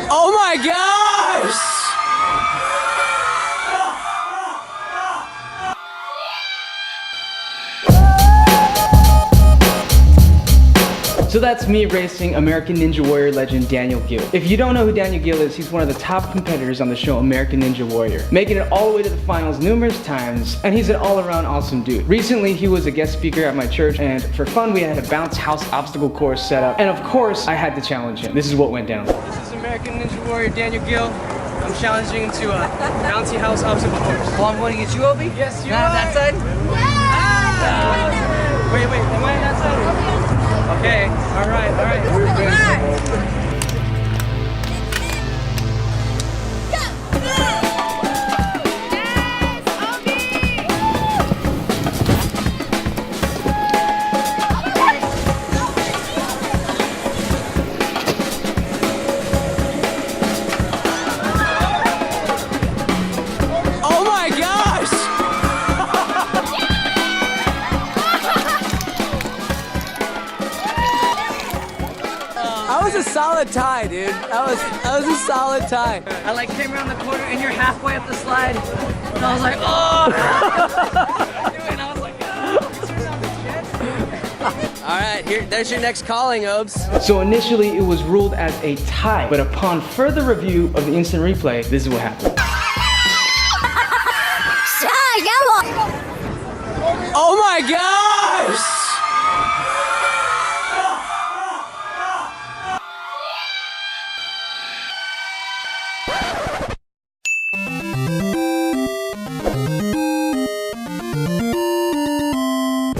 Oh my gosh! So that's me racing American Ninja Warrior legend Daniel Gill. If you don't know who Daniel Gill is, he's one of the top competitors on the show American Ninja Warrior, making it all the way to the finals numerous times, and he's an all-around awesome dude. Recently, he was a guest speaker at my church, and for fun, we had a bounce house obstacle course set up, and of course, I had to challenge him. This is what went down. This is American Ninja Warrior Daniel Gill. I'm challenging him to a bouncy house obstacle course. Well, I'm going against you, Obie? Yes, you are. That side? Ah! Wait, am I on that side? Okay, all right. Oh my gosh! That was a solid tie, dude. That was a solid tie. I like came around the corner and you're halfway up the slide. And I was like, oh! And I was like, oh. All right, there's your next calling, Obes. So initially it was ruled as a tie, but upon further review of the instant replay, this is what happened. Oh my gosh!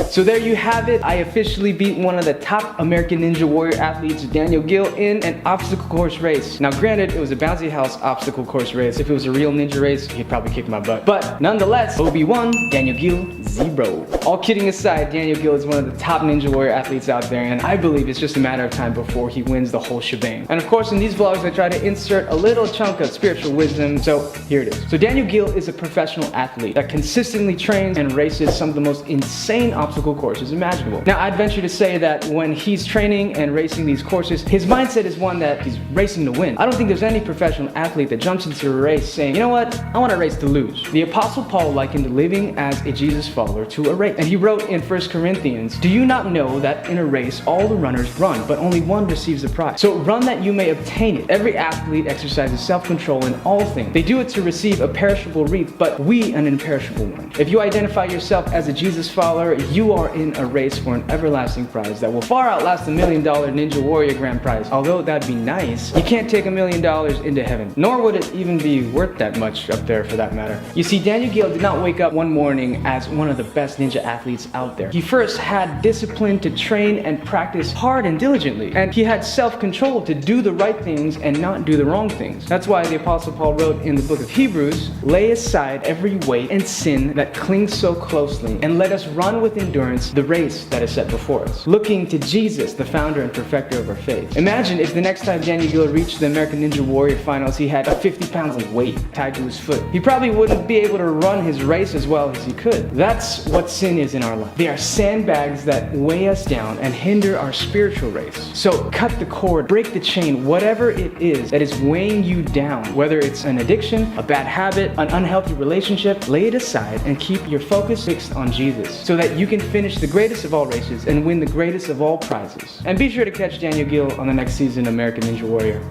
So there you have it. I officially beat one of the top American Ninja Warrior athletes, Daniel Gill, in an obstacle course race. Now granted, it was a bouncy house obstacle course race. If it was a real ninja race, he'd probably kick my butt. But nonetheless, Obie won, Daniel Gill 0. All kidding aside, Daniel Gill is one of the top Ninja Warrior athletes out there, and I believe it's just a matter of time before he wins the whole shebang. And of course, in these vlogs, I try to insert a little chunk of spiritual wisdom, so here it is. So Daniel Gill is a professional athlete that consistently trains and races some of the most insane obstacle courses imaginable. Now, I'd venture to say that when he's training and racing these courses, his mindset is one that he's racing to win. I don't think there's any professional athlete that jumps into a race saying, you know what, I want to race to lose. The Apostle Paul likened living as a Jesus follower to a race. And he wrote in 1 Corinthians, do you not know that in a race all the runners run, but only one receives the prize? So run that you may obtain it. Every athlete exercises self-control in all things. They do it to receive a perishable wreath, but we an imperishable one. If you identify yourself as a Jesus follower, you are in a race for an everlasting prize that will far outlast the $1 million Ninja Warrior grand prize. Although that'd be nice, you can't take $1 million into heaven, nor would it even be worth that much up there for that matter. You see, Daniel Gill did not wake up one morning as one of the best ninja athletes out there. He first had discipline to train and practice hard and diligently, and he had self-control to do the right things and not do the wrong things. That's why the Apostle Paul wrote in the book of Hebrews, lay aside every weight and sin that clings so closely, and let us run with endurance the race that is set before us, looking to Jesus, the founder and perfecter of our faith. Imagine if the next time Daniel Gill reached the American Ninja Warrior finals, he had 50 pounds of weight tied to his foot. He probably wouldn't be able to run his race as well as he could. That's what sin is in our life. They are sandbags that weigh us down and hinder our spiritual race. So cut the cord, break the chain, whatever it is that is weighing you down, whether it's an addiction, a bad habit, an unhealthy relationship, lay it aside and keep your focus fixed on Jesus so that you can finish the greatest of all races and win the greatest of all prizes. And be sure to catch Daniel Gill on the next season of American Ninja Warrior.